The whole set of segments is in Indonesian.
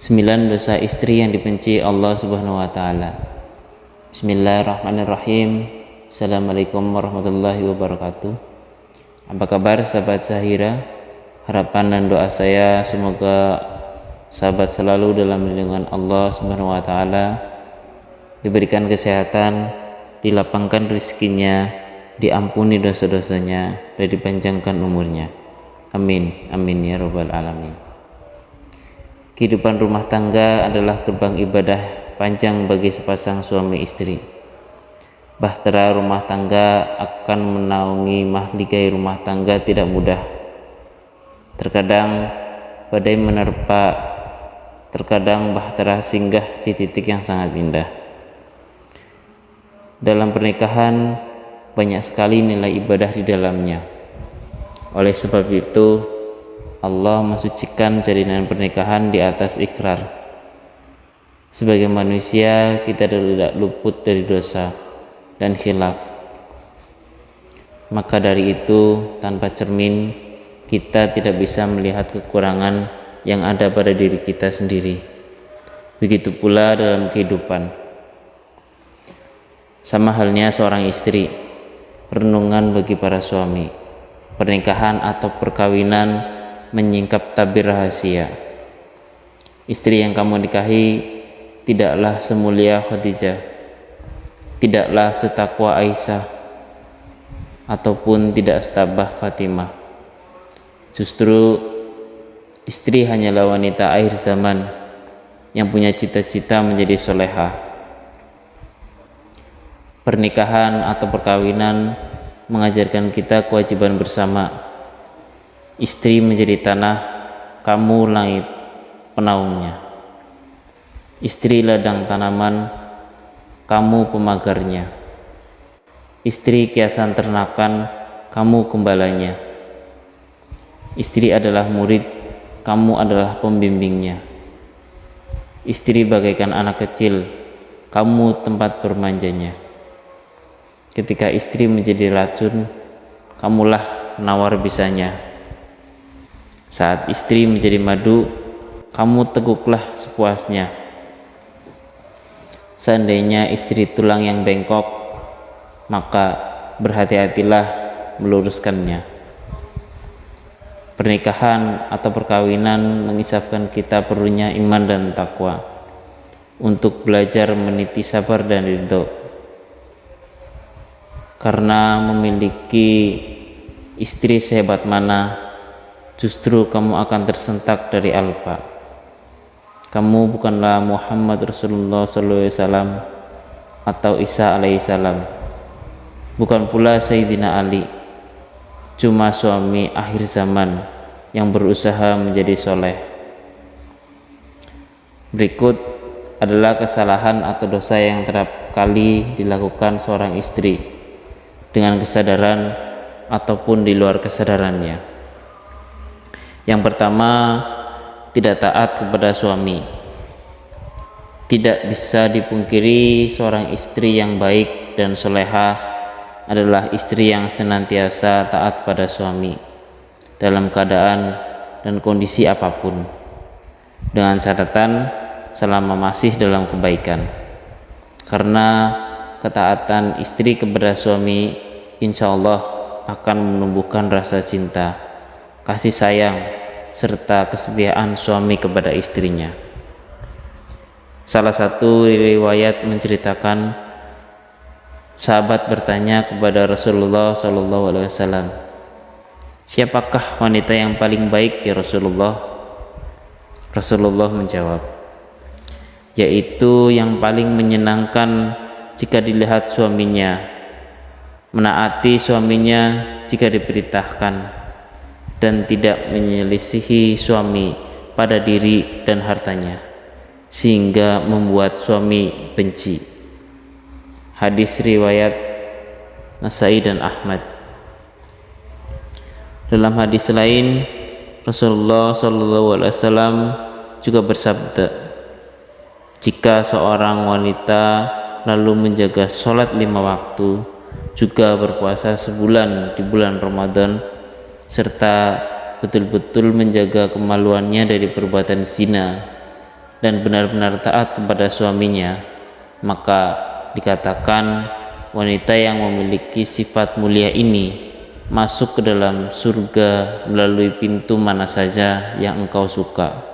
9 dosa istri yang dibenci Allah Subhanahu wa taala. Bismillahirrahmanirrahim. Assalamualaikum warahmatullahi wabarakatuh. Apa kabar sahabat Zahira? Harapan dan doa saya semoga sahabat selalu dalam lindungan Allah Subhanahu wa taala, diberikan kesehatan, dilapangkan rezekinya, diampuni dosa-dosanya, dan dipanjangkan umurnya. Amin, amin ya rabbal alamin. Kehidupan rumah tangga adalah gerbang ibadah panjang bagi sepasang suami istri. Bahtera rumah tangga akan menaungi mahligai rumah tangga tidak mudah. Terkadang badai menerpa, terkadang bahtera singgah di titik yang sangat indah. Dalam pernikahan banyak sekali nilai ibadah di dalamnya. Oleh sebab itu Allah mensucikan jalinan pernikahan di atas ikrar. Sebagai manusia kita tidak luput dari dosa dan khilaf. Maka dari itu tanpa cermin kita tidak bisa melihat kekurangan yang ada pada diri kita sendiri. Begitu pula dalam kehidupan. Sama halnya seorang istri, renungan bagi para suami. Pernikahan atau perkawinan menyingkap tabir rahasia. Istri yang kamu nikahi tidaklah semulia Khadijah, tidaklah setakwa Aisyah, ataupun tidak setabah Fatimah. Justru istri hanyalah wanita akhir zaman yang punya cita-cita menjadi solehah. Pernikahan atau perkawinan mengajarkan kita kewajiban bersama. Istri menjadi tanah, kamu langit penaungnya. Istri ladang tanaman, kamu pemagarnya. Istri kiasan ternakan, kamu gembalanya. Istri adalah murid, kamu adalah pembimbingnya. Istri bagaikan anak kecil, kamu tempat bermanjanya. Ketika istri menjadi racun, kamulah penawar bisanya. Saat istri menjadi madu, kamu teguklah sepuasnya. Seandainya istri tulang yang bengkok, maka berhati-hatilah meluruskannya. Pernikahan atau perkawinan mengisafkan kita perlunya iman dan takwa untuk belajar meniti sabar dan ridho. Karena memiliki istri sehebat mana, justru kamu akan tersentak dari alpa. Kamu bukanlah Muhammad Rasulullah SAW atau Isa alaihissalam, bukan pula Sayyidina Ali, cuma suami akhir zaman yang berusaha menjadi soleh. Berikut adalah kesalahan atau dosa yang kerap kali dilakukan seorang istri dengan kesadaran ataupun di luar kesadarannya. Yang pertama, tidak taat kepada suami. Tidak bisa dipungkiri seorang istri yang baik dan solehah adalah istri yang senantiasa taat pada suami dalam keadaan dan kondisi apapun, dengan catatan selama masih dalam kebaikan. Karena ketaatan istri kepada suami insya Allah akan menumbuhkan rasa cinta, kasih sayang, serta kesetiaan suami kepada istrinya. Salah satu riwayat menceritakan sahabat bertanya kepada Rasulullah SAW, "Siapakah wanita yang paling baik ya Rasulullah?" Rasulullah menjawab, "Yaitu yang paling menyenangkan jika dilihat suaminya, menaati suaminya jika diperintahkan, dan tidak menyelisihi suami pada diri dan hartanya, sehingga membuat suami benci." Hadis riwayat Nasai dan Ahmad. Dalam hadis lain, Rasulullah SAW juga bersabda, "Jika seorang wanita lalu menjaga sholat 5 waktu, juga berpuasa sebulan di bulan Ramadan, serta betul-betul menjaga kemaluannya dari perbuatan zina, dan benar-benar taat kepada suaminya, maka dikatakan wanita yang memiliki sifat mulia ini masuk ke dalam surga melalui pintu mana saja yang engkau suka.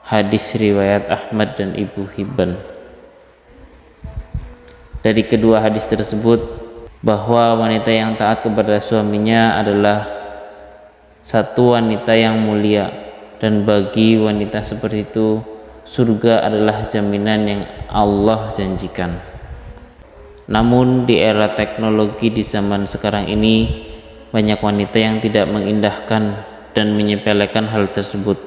Hadis riwayat Ahmad dan Ibnu Hibban. Dari kedua hadis tersebut bahwa wanita yang taat kepada suaminya adalah satu wanita yang mulia, dan bagi wanita seperti itu surga adalah jaminan yang Allah janjikan. Namun di era teknologi di zaman sekarang ini, banyak wanita yang tidak mengindahkan dan menyepelekan hal tersebut.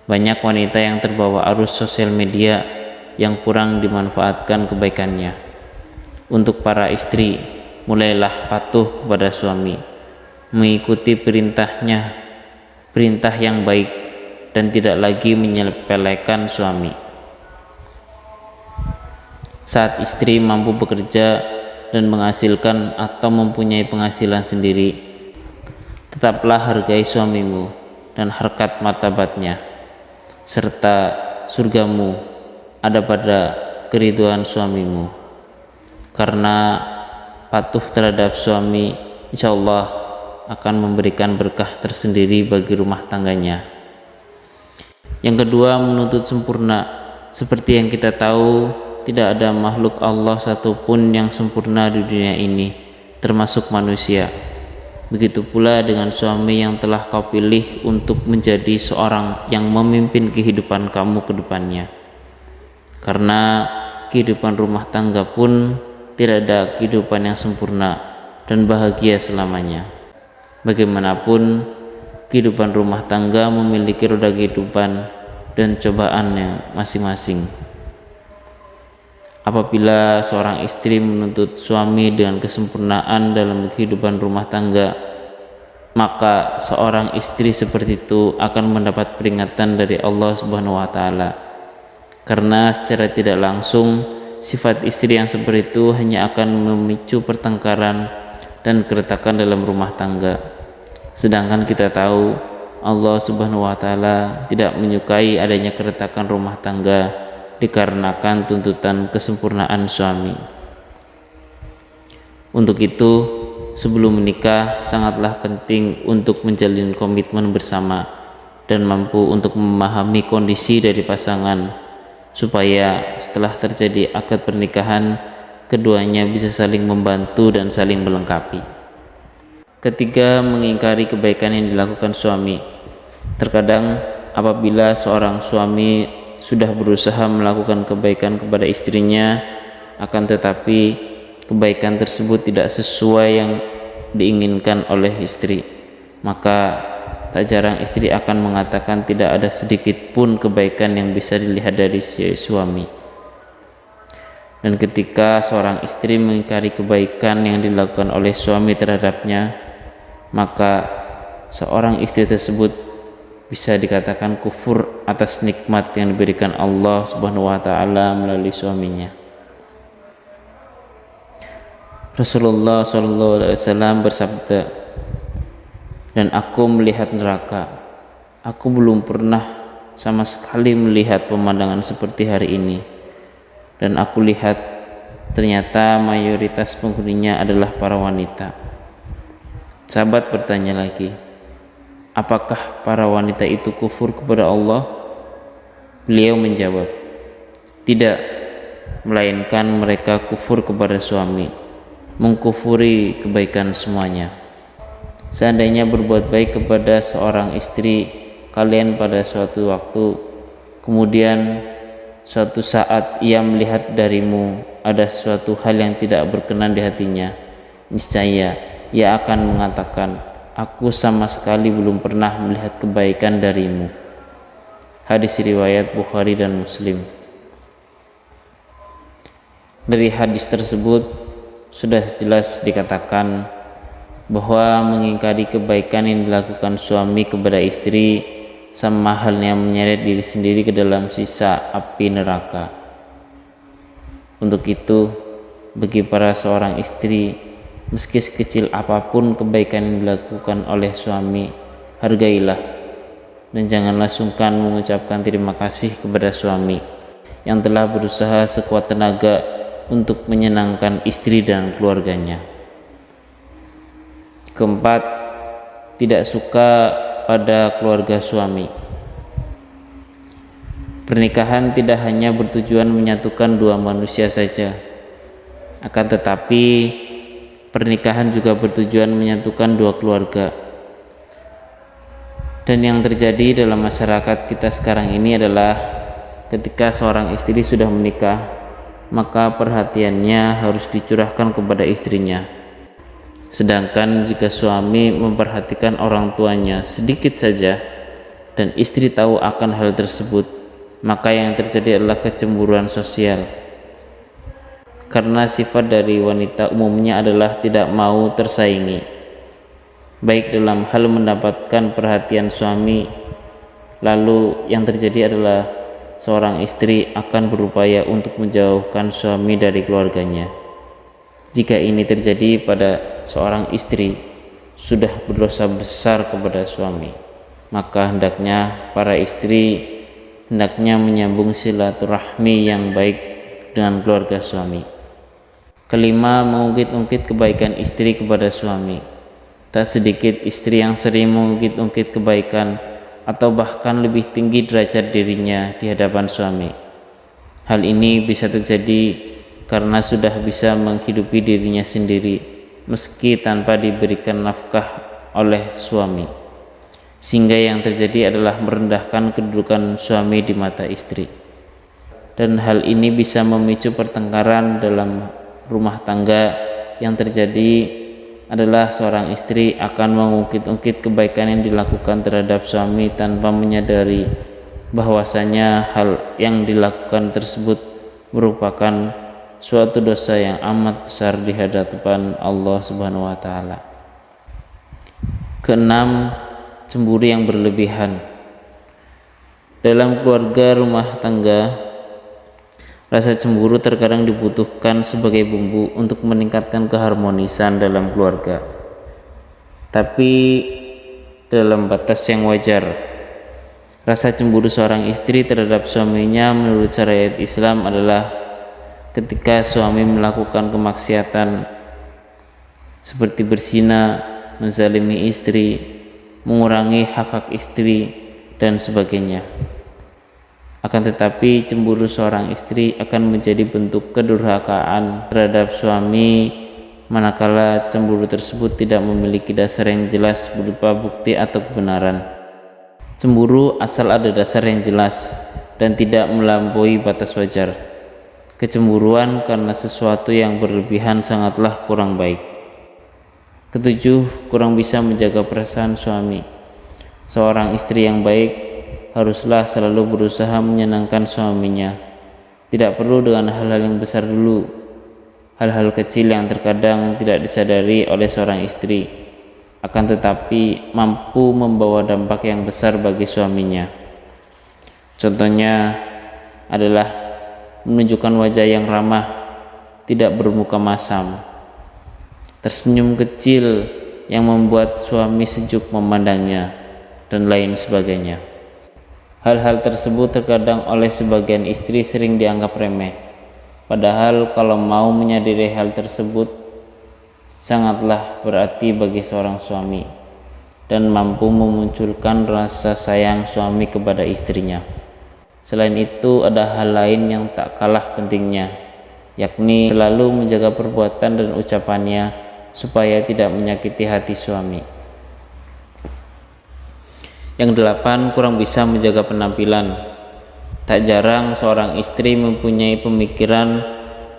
Banyak wanita yang terbawa arus sosial media yang kurang dimanfaatkan kebaikannya. Untuk para istri, mulailah patuh kepada suami, mengikuti perintahnya, perintah yang baik, dan tidak lagi menyepelekan suami. Saat istri mampu bekerja dan menghasilkan atau mempunyai penghasilan sendiri, tetaplah hargai suamimu dan harkat martabatnya, serta surgamu ada pada keridhaan suamimu. Karena patuh terhadap suami insya Allah akan memberikan berkah tersendiri bagi rumah tangganya. Yang kedua, menuntut sempurna. Seperti yang kita tahu, tidak ada makhluk Allah satupun yang sempurna di dunia ini, termasuk manusia. Begitu pula dengan suami yang telah kau pilih untuk menjadi seorang yang memimpin kehidupan kamu ke depannya. Karena kehidupan rumah tangga pun tidak ada kehidupan yang sempurna dan bahagia selamanya. Bagaimanapun, kehidupan rumah tangga memiliki roda kehidupan dan cobaannya masing-masing. Apabila seorang istri menuntut suami dengan kesempurnaan dalam kehidupan rumah tangga, maka seorang istri seperti itu akan mendapat peringatan dari Allah Subhanahu wa taala. Karena secara tidak langsung, sifat istri yang seperti itu hanya akan memicu pertengkaran dan keretakan dalam rumah tangga. Sedangkan kita tahu Allah Subhanahu wa taala tidak menyukai adanya keretakan rumah tangga dikarenakan tuntutan kesempurnaan suami. Untuk itu, sebelum menikah sangatlah penting untuk menjalin komitmen bersama dan mampu untuk memahami kondisi dari pasangan, supaya setelah terjadi akad pernikahan, keduanya bisa saling membantu dan saling melengkapi. Ketiga, mengingkari kebaikan yang dilakukan suami. Terkadang apabila seorang suami sudah berusaha melakukan kebaikan kepada istrinya, akan tetapi kebaikan tersebut tidak sesuai yang diinginkan oleh istri, maka tak jarang istri akan mengatakan tidak ada sedikit pun kebaikan yang bisa dilihat dari si suami. Dan ketika seorang istri mengingkari kebaikan yang dilakukan oleh suami terhadapnya, maka seorang istri tersebut bisa dikatakan kufur atas nikmat yang diberikan Allah Subhanahu wa taala melalui suaminya. Rasulullah SAW bersabda, "Dan aku melihat neraka. Aku belum pernah sama sekali melihat pemandangan seperti hari ini. Dan aku lihat ternyata mayoritas penghuninya adalah para wanita." Sahabat bertanya lagi, apakah para wanita itu kufur kepada Allah? Beliau menjawab, tidak, melainkan mereka kufur kepada suami, mengkufuri kebaikan semuanya. Seandainya berbuat baik kepada seorang istri kalian pada suatu waktu, kemudian suatu saat ia melihat darimu ada suatu hal yang tidak berkenan di hatinya, niscaya ia akan mengatakan, aku sama sekali belum pernah melihat kebaikan darimu. Hadis riwayat Bukhari dan Muslim. Dari hadis tersebut sudah jelas dikatakan bahwa mengingkari kebaikan yang dilakukan suami kepada istri sama halnya menyeret diri sendiri ke dalam sisa api neraka. Untuk itu, bagi para seorang istri, meski sekecil apapun kebaikan yang dilakukan oleh suami, hargailah dan janganlah sungkan mengucapkan terima kasih kepada suami yang telah berusaha sekuat tenaga untuk menyenangkan istri dan keluarganya. Keempat, tidak suka pada keluarga suami. Pernikahan tidak hanya bertujuan menyatukan dua manusia saja, akan tetapi pernikahan juga bertujuan menyatukan dua keluarga. Dan yang terjadi dalam masyarakat kita sekarang ini adalah ketika seorang istri sudah menikah, maka perhatiannya harus dicurahkan kepada istrinya. Sedangkan jika suami memperhatikan orang tuanya sedikit saja dan istri tahu akan hal tersebut, maka yang terjadi adalah kecemburuan sosial. Karena sifat dari wanita umumnya adalah tidak mau tersaingi, baik dalam hal mendapatkan perhatian suami, lalu yang terjadi adalah seorang istri akan berupaya untuk menjauhkan suami dari keluarganya. Jika ini terjadi pada seorang istri sudah berdosa besar kepada suami, maka hendaknya para istri menyambung silaturahmi yang baik dengan keluarga suami. Kelima, mengungkit-ungkit kebaikan istri kepada suami. Tak sedikit istri yang sering mengungkit-ungkit kebaikan atau bahkan lebih tinggi derajat dirinya di hadapan suami. Hal ini bisa terjadi karena sudah bisa menghidupi dirinya sendiri meski tanpa diberikan nafkah oleh suami, sehingga yang terjadi adalah merendahkan kedudukan suami di mata istri. Dan hal ini bisa memicu pertengkaran dalam rumah tangga. Yang terjadi adalah seorang istri akan mengungkit-ungkit kebaikan yang dilakukan terhadap suami tanpa menyadari bahwasanya hal yang dilakukan tersebut merupakan suatu dosa yang amat besar di hadapan Allah Subhanahu wa taala. Keenam, cemburu yang berlebihan. Dalam keluarga rumah tangga, rasa cemburu terkadang dibutuhkan sebagai bumbu untuk meningkatkan keharmonisan dalam keluarga, tapi dalam batas yang wajar. Rasa cemburu seorang istri terhadap suaminya menurut syariat Islam adalah ketika suami melakukan kemaksiatan seperti berzina, menzalimi istri, mengurangi hak-hak istri, dan sebagainya. Akan tetapi cemburu seorang istri akan menjadi bentuk kedurhakaan terhadap suami manakala cemburu tersebut tidak memiliki dasar yang jelas berupa bukti atau kebenaran. Cemburu asal ada dasar yang jelas dan tidak melampaui batas wajar. Kecemburuan karena sesuatu yang berlebihan sangatlah kurang baik. Ketujuh, kurang bisa menjaga perasaan suami. Seorang istri yang baik haruslah selalu berusaha menyenangkan suaminya. Tidak perlu dengan hal-hal yang besar dulu. Hal-hal kecil yang terkadang tidak disadari oleh seorang istri, akan tetapi mampu membawa dampak yang besar bagi suaminya. Contohnya adalah menunjukkan wajah yang ramah, tidak bermuka masam, tersenyum kecil yang membuat suami sejuk memandangnya, dan lain sebagainya. Hal-hal tersebut terkadang oleh sebagian istri sering dianggap remeh, padahal kalau mau menyadari hal tersebut sangatlah berarti bagi seorang suami dan mampu memunculkan rasa sayang suami kepada istrinya. Selain itu, ada hal lain yang tak kalah pentingnya, yakni selalu menjaga perbuatan dan ucapannya supaya tidak menyakiti hati suami. Yang delapan, kurang bisa menjaga penampilan. Tak jarang seorang istri mempunyai pemikiran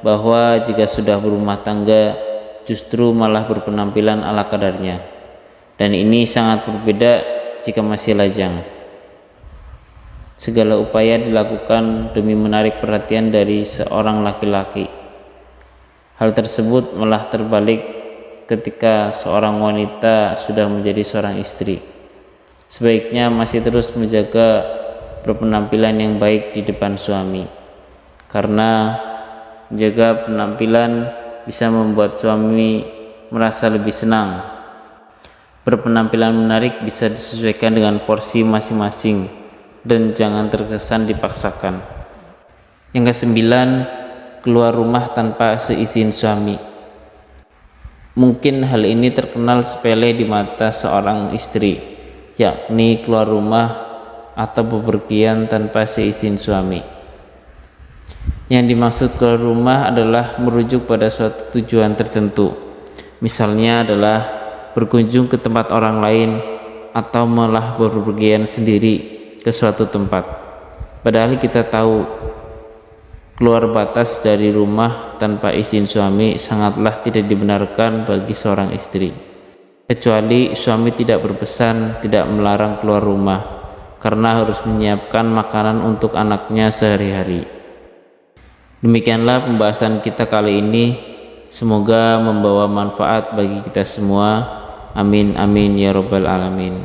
bahwa jika sudah berumah tangga justru malah berpenampilan ala kadarnya, dan ini sangat berbeda jika masih lajang. Segala upaya dilakukan demi menarik perhatian dari seorang laki-laki. Hal tersebut malah terbalik ketika seorang wanita sudah menjadi seorang istri. Sebaiknya masih terus menjaga berpenampilan yang baik di depan suami, karena menjaga penampilan bisa membuat suami merasa lebih senang. Berpenampilan menarik bisa disesuaikan dengan porsi masing-masing dan jangan terkesan dipaksakan. Yang kesembilan, keluar rumah tanpa seizin suami. Mungkin hal ini terkenal sepele di mata seorang istri, yakni keluar rumah atau bepergian tanpa seizin suami. Yang dimaksud keluar rumah adalah merujuk pada suatu tujuan tertentu, misalnya adalah berkunjung ke tempat orang lain atau malah bepergian sendiri ke suatu tempat. Padahal kita tahu keluar batas dari rumah tanpa izin suami sangatlah tidak dibenarkan bagi seorang istri, kecuali suami tidak berpesan tidak melarang keluar rumah karena harus menyiapkan makanan untuk anaknya sehari-hari. Demikianlah pembahasan kita kali ini, semoga membawa manfaat bagi kita semua. Amin amin ya rabbal alamin.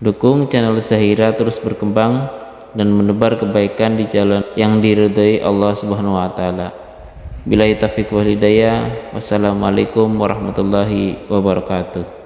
Dukung channel Zahira terus berkembang dan menebar kebaikan di jalan yang diridhai Allah Subhanahu wa taala. Billahi taufiq wal hidayah. Wassalamualaikum warahmatullahi wabarakatuh.